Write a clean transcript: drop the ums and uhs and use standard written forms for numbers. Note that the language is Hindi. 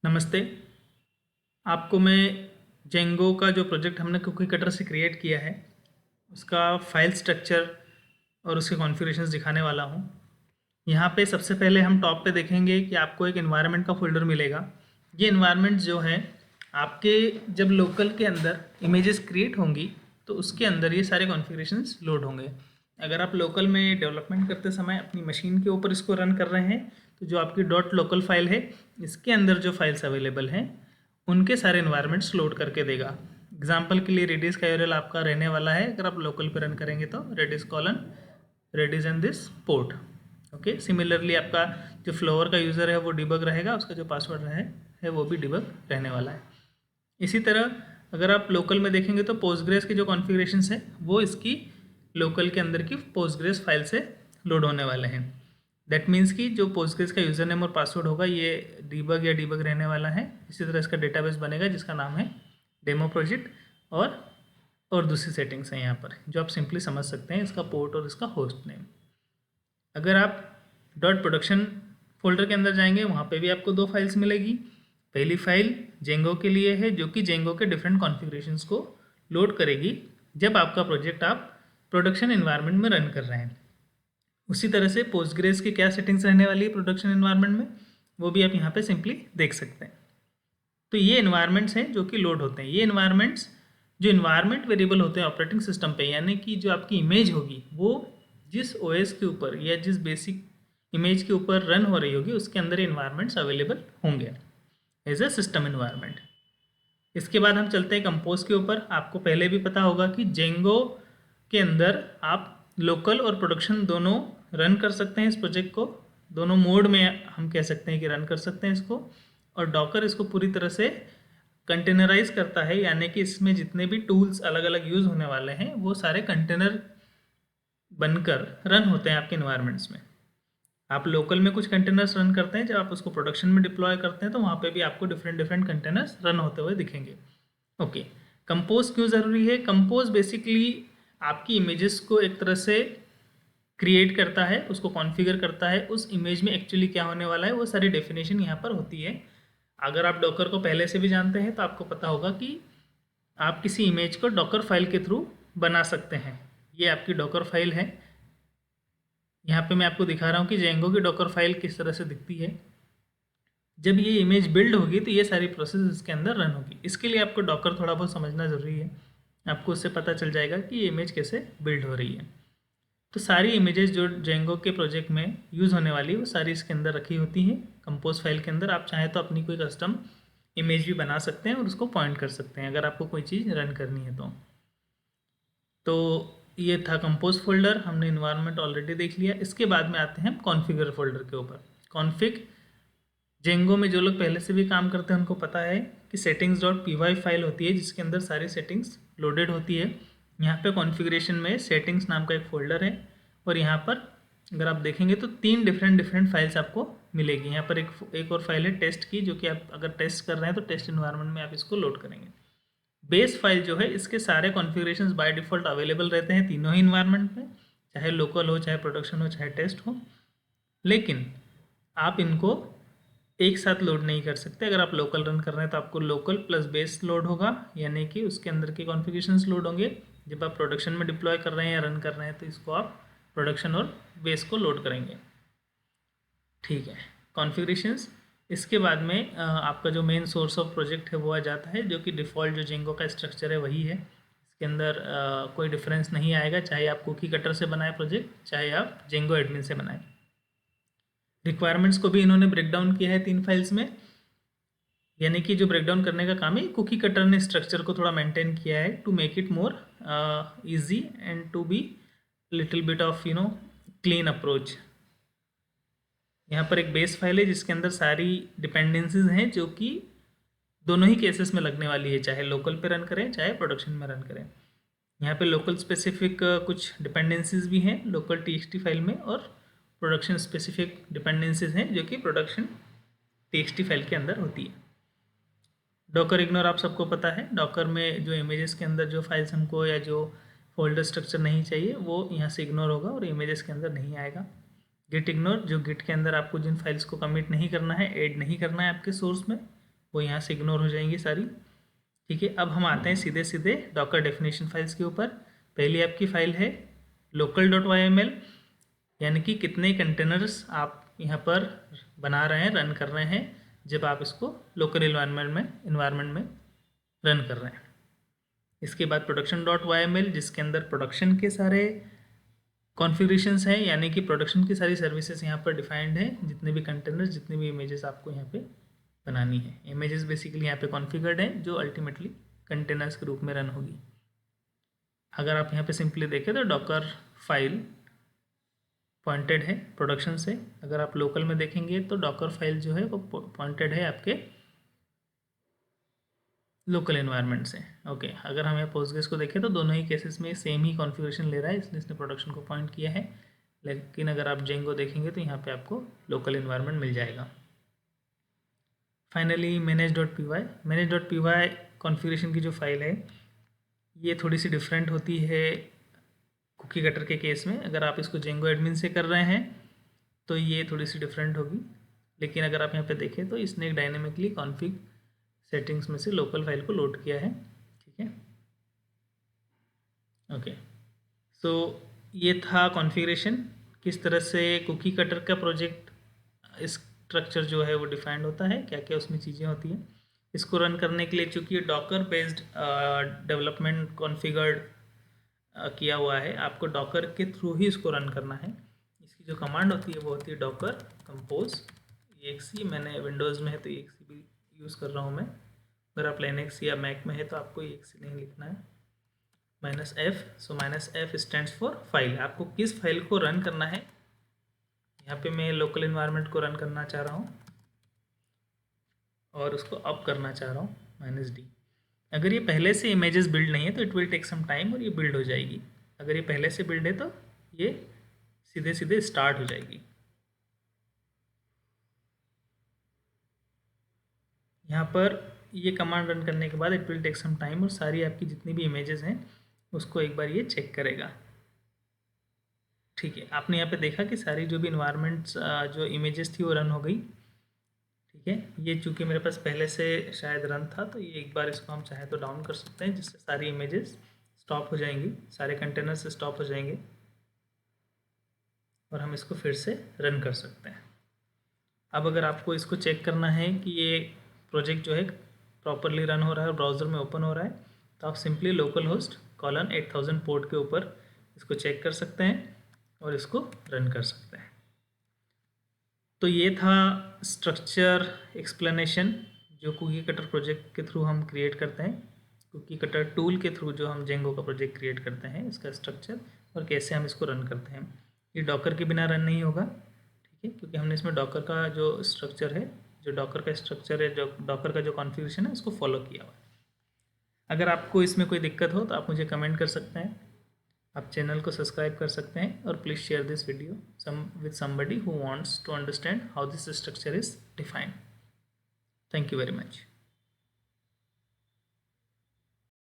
नमस्ते। आपको मैं जेंगो का जो प्रोजेक्ट हमने कुकी कटर से क्रिएट किया है उसका फाइल स्ट्रक्चर और उसके कॉन्फ़िगरेशंस दिखाने वाला हूँ। यहाँ पे सबसे पहले हम टॉप पे देखेंगे कि आपको एक एनवायरनमेंट का फ़ोल्डर मिलेगा। ये एनवायरनमेंट जो है आपके जब लोकल के अंदर इमेजेस क्रिएट होंगी तो उसके अंदर ये सारे कॉन्फ़िगरेशंस लोड होंगे। अगर आप लोकल में डेवलपमेंट करते समय अपनी मशीन के ऊपर इसको रन कर रहे हैं तो जो आपकी डॉट लोकल फाइल है इसके अंदर जो फाइल्स अवेलेबल हैं उनके सारे इन्वायरमेंट्स लोड करके देगा। एग्जाम्पल के लिए रेडिस का यूआरएल आपका रहने वाला है। अगर आप लोकल पे रन करेंगे तो Redis colon Redis and this port. Okay, similarly आपका जो फ्लोवर का यूज़र है वो डिबग रहेगा, उसका जो पासवर्ड है वो भी डिबग रहने वाला है। इसी तरह अगर आप लोकल में देखेंगे तो पोस्टग्रेस की जो कॉन्फ़िगरेशंस है वो इसकी लोकल के अंदर की पोस्टग्रेस फाइल से लोड होने वाले हैं। दैट मीन्स कि जो पोस्टग्रेस का यूज़र नेम और पासवर्ड होगा ये डीबग या डीबग रहने वाला है। इसी तरह इसका डेटाबेस बनेगा जिसका नाम है डेमो प्रोजेक्ट और दूसरी सेटिंग्स हैं यहाँ पर जो आप सिंपली समझ सकते हैं, इसका पोर्ट और इसका होस्ट नेम। अगर आप डॉट प्रोडक्शन फोल्डर के अंदर जाएंगे वहाँ पे भी आपको दो फाइल्स मिलेगी। पहली फाइल जेंगो के लिए है जो कि जेंगो के डिफरेंट कॉन्फ़िगरेशंस को लोड करेगी जब आपका प्रोजेक्ट आप प्रोडक्शन एनवायरनमेंट में रन कर रहे हैं। उसी तरह से पोस्टग्रेस की क्या सेटिंग्स रहने वाली है प्रोडक्शन एनवायरनमेंट में वो भी आप यहाँ पे सिंपली देख सकते हैं। तो ये एनवायरनमेंट्स हैं जो कि लोड होते हैं। ये एनवायरनमेंट्स जो इन्वायरमेंट वेरिएबल होते हैं ऑपरेटिंग सिस्टम पे, यानी कि जो आपकी इमेज होगी वो जिस ओएस के ऊपर या जिस बेसिक इमेज के ऊपर रन हो रही होगी उसके अंदर इन्वायरमेंट्स अवेलेबल होंगे एज ए सिस्टम इन्वायरमेंट। इसके बाद हम चलते हैं कंपोज के ऊपर। आपको पहले भी पता होगा कि जेंगो के अंदर आप लोकल और प्रोडक्शन दोनों रन कर सकते हैं। इस प्रोजेक्ट को दोनों मोड में हम कह सकते हैं कि रन कर सकते हैं इसको, और डॉकर इसको पूरी तरह से कंटेनराइज करता है, यानी कि इसमें जितने भी टूल्स अलग अलग यूज़ होने वाले हैं वो सारे कंटेनर बनकर रन होते हैं आपके इन्वायरमेंट्स में। आप लोकल में कुछ कंटेनर्स रन करते हैं, जब आप उसको प्रोडक्शन में डिप्लॉय करते हैं तो वहाँ पे भी आपको डिफरेंट डिफरेंट कंटेनर्स रन होते हुए दिखेंगे। ओके, कंपोज क्यों ज़रूरी है? कंपोज बेसिकली आपकी इमेजेस को एक तरह से क्रिएट करता है, उसको कॉन्फ़िगर करता है, उस इमेज में एक्चुअली क्या होने वाला है वो सारी डेफिनेशन यहाँ पर होती है। अगर आप डॉकर को पहले से भी जानते हैं तो आपको पता होगा कि आप किसी इमेज को डॉकर फाइल के थ्रू बना सकते हैं। ये आपकी डॉकर फाइल है। यहाँ पे मैं आपको दिखा रहा हूँ कि जेंगो की डॉकर फाइल किस तरह से दिखती है। जब ये इमेज बिल्ड होगी तो ये सारी प्रोसेस इसके अंदर रन होगी। इसके लिए आपको डॉकर थोड़ा बहुत समझना ज़रूरी है, आपको उससे पता चल जाएगा कि ये इमेज कैसे बिल्ड हो रही है। तो सारी इमेजेस जो जेंगो के प्रोजेक्ट में यूज़ होने वाली है वो सारी इसके अंदर रखी होती हैं कंपोज फाइल के अंदर। आप चाहें तो अपनी कोई कस्टम इमेज भी बना सकते हैं और उसको पॉइंट कर सकते हैं अगर आपको कोई चीज़ रन करनी है तो ये था कंपोज फोल्डर। हमने इन्वायरमेंट ऑलरेडी देख लिया। इसके बाद में आते हैं हम कॉन्फ़िगर फोल्डर के ऊपर। कॉन्फ़िग जेंगो में जो लोग पहले से भी काम करते हैं उनको पता है कि settings.py फाइल होती है जिसके अंदर सारी सेटिंग्स लोडेड होती है। यहाँ पे कॉन्फ़िगरेशन में सेटिंग्स नाम का एक फ़ोल्डर है और यहाँ पर अगर आप देखेंगे तो तीन डिफरेंट फाइल्स आपको मिलेगी। यहाँ पर एक और फाइल है टेस्ट की, जो कि आप अगर टेस्ट कर रहे हैं तो टेस्ट इन्वायरमेंट में आप इसको लोड करेंगे। बेस फाइल जो है इसके सारे कॉन्फ़िगरेशंस बाय डिफ़ॉल्ट अवेलेबल रहते हैं तीनों ही इन्वायरमेंट में, चाहे लोकल हो, चाहे प्रोडक्शन हो, चाहे टेस्ट हो। लेकिन आप इनको एक साथ लोड नहीं कर सकते। अगर आप लोकल रन कर रहे हैं तो आपको लोकल प्लस बेस लोड होगा, यानी कि उसके अंदर के कॉन्फ़िगरेशंस लोड होंगे। जब आप प्रोडक्शन में डिप्लॉय कर रहे हैं या रन कर रहे हैं तो इसको आप प्रोडक्शन और बेस को लोड करेंगे। ठीक है, कॉन्फ़िगरेशंस। इसके बाद में आपका जो मेन सोर्स ऑफ प्रोजेक्ट है वो आ जाता है, जो कि डिफ़ॉल्ट जो जेंगो का स्ट्रक्चर है वही है। इसके अंदर कोई डिफरेंस नहीं आएगा, चाहे आप कुकी कटर से बनाए प्रोजेक्ट, चाहे आप जेंगो एडमिन से बनाएं। रिक्वायरमेंट्स को भी इन्होंने ब्रेक डाउन किया है तीन फाइल्स में, यानी कि जो ब्रेक डाउन करने का काम है कुकी कटर ने स्ट्रक्चर को थोड़ा मेंटेन किया है to make it more easy and to be little bit of clean approach. यहाँ पर एक बेस फाइल है जिसके अंदर सारी डिपेंडेंसीज हैं जो कि दोनों ही केसेस में लगने वाली है, चाहे लोकल पे रन करें चाहे प्रोडक्शन में रन करें। यहाँ पे लोकल स्पेसिफिक कुछ डिपेंडेंसीज भी हैं लोकल टीएक्सटी फाइल में, और प्रोडक्शन स्पेसिफिक डिपेंडेंसीज हैं जो कि प्रोडक्शन टीएक्सटी फाइल के अंदर होती है। डॉकर इग्नोर आप सबको पता है, डॉकर में जो इमेजेस के अंदर जो फाइल्स हमको या जो फोल्डर स्ट्रक्चर नहीं चाहिए वो यहाँ से इग्नोर होगा और इमेजेस के अंदर नहीं आएगा। गिट इग्नोर, जो गिट के अंदर आपको जिन फाइल्स को कमिट नहीं करना है, ऐड नहीं करना है आपके सोर्स में, वो यहाँ से इग्नोर हो जाएंगी सारी। ठीक है, अब हम आते हैं सीधे सीधे डॉकर डेफिनेशन फाइल्स के ऊपर। पहली आपकी फाइल है local.yml, यानी कि कितने कंटेनर्स आप यहाँ पर बना रहे हैं, रन कर रहे हैं जब आप इसको लोकल इन्वायरमेंट में रन कर रहे हैं। इसके बाद production.yml, जिसके अंदर प्रोडक्शन के सारे कॉन्फ़िगरेशंस हैं, यानी कि प्रोडक्शन की सारी सर्विसेज यहाँ पर डिफाइंड है, जितने भी कंटेनर्स, जितने भी इमेजेस आपको यहाँ पे बनानी है। इमेजेस बेसिकली यहाँ पे कॉन्फ़िगर्ड हैं जो अल्टीमेटली कंटेनर्स के रूप में रन होगी। अगर आप यहाँ पे सिंपली देखें तो डॉकर फाइल पॉइंटेड है प्रोडक्शन से। अगर आप लोकल में देखेंगे तो डॉकर फाइल जो है वो पॉइंटेड है आपके लोकल एनवायरनमेंट से। ओके, अगर हम यहाँ पोस्टग्रेस को देखें तो दोनों ही केसेस में सेम ही कॉन्फ़िगरेशन ले रहा है, इसलिए इसने प्रोडक्शन को पॉइंट किया है। लेकिन अगर आप जेंगो देखेंगे तो यहाँ पे आपको लोकल एनवायरनमेंट मिल जाएगा। फाइनली manage.py कॉन्फ़िगरेशन की जो फाइल है ये थोड़ी सी डिफरेंट होती है कुकी कटर के केस में। अगर आप इसको जेंगो एडमिन से कर रहे हैं तो ये थोड़ी सी डिफरेंट होगी, लेकिन अगर आप यहाँ पे देखें तो इसने एक डायनेमिकली कॉन्फ़िग सेटिंग्स में से लोकल फाइल को लोड किया है। ठीक है, ओके, सो ये था कॉन्फ़िगरेशन, किस तरह से कुकी कटर का प्रोजेक्ट स्ट्रक्चर जो है वो डिफाइंड होता है, क्या क्या उसमें चीज़ें होती हैं। इसको रन करने के लिए चूँकि डॉकर बेस्ड डेवलपमेंट कॉन्फ़िगर्ड किया हुआ है, आपको डॉकर के थ्रू ही इसको रन करना है। इसकी जो कमांड होती है वो होती है डॉकर कंपोज exe। मैंने विंडोज़ में है तो exe भी यूज़ कर रहा हूँ मैं। अगर आप लिनक्स या मैक में है तो आपको exe नहीं लिखना है, -f। So -f stands for file. आपको किस फाइल को रन करना है, यहाँ पे मैं लोकल इन्वायरमेंट को रन करना चाह रहा हूँ और उसको अप करना चाह रहा हूँ -d। अगर ये पहले से इमेजेस बिल्ड नहीं है तो it will take some time और ये बिल्ड हो जाएगी। अगर ये पहले से बिल्ड है तो ये सीधे सीधे स्टार्ट हो जाएगी। यहाँ पर ये कमांड रन करने के बाद it will take some time और सारी आपकी जितनी भी इमेजेस हैं उसको एक बार ये चेक करेगा। ठीक है, आपने यहाँ पे देखा कि सारी जो भी इन्वायरमेंट्स जो इमेजेस थी वो रन हो गई। ठीक है, ये चूँकि मेरे पास पहले से शायद रन था तो ये एक बार इसको हम चाहे तो डाउन कर सकते हैं, जिससे सारी इमेजेस स्टॉप हो जाएंगी, सारे कंटेनर से स्टॉप हो जाएंगे और हम इसको फिर से रन कर सकते हैं। अब अगर आपको इसको चेक करना है कि ये प्रोजेक्ट जो है प्रॉपरली रन हो रहा है और ब्राउज़र में ओपन हो रहा है, तो आप सिंपली localhost:8000 पोर्ट के ऊपर इसको चेक कर सकते हैं और इसको रन कर सकते हैं। तो ये था स्ट्रक्चर एक्सप्लेनेशन जो कुकी कटर प्रोजेक्ट के थ्रू हम क्रिएट करते हैं, कुकी कटर टूल के थ्रू जो हम जेंगो का प्रोजेक्ट क्रिएट करते हैं, इसका स्ट्रक्चर और कैसे हम इसको रन करते हैं। ये डॉकर के बिना रन नहीं होगा, ठीक है, क्योंकि हमने इसमें डॉकर का जो स्ट्रक्चर है, जो डॉकर का स्ट्रक्चर है, जो डॉकर का जो कॉन्फ़िगरेशन है उसको फॉलो किया हुआ है। अगर आपको इसमें कोई दिक्कत हो तो आप मुझे कमेंट कर सकते हैं, आप चैनल को सब्सक्राइब कर सकते हैं और please share this video with somebody who wants to understand how this structure is defined. Thank you very much.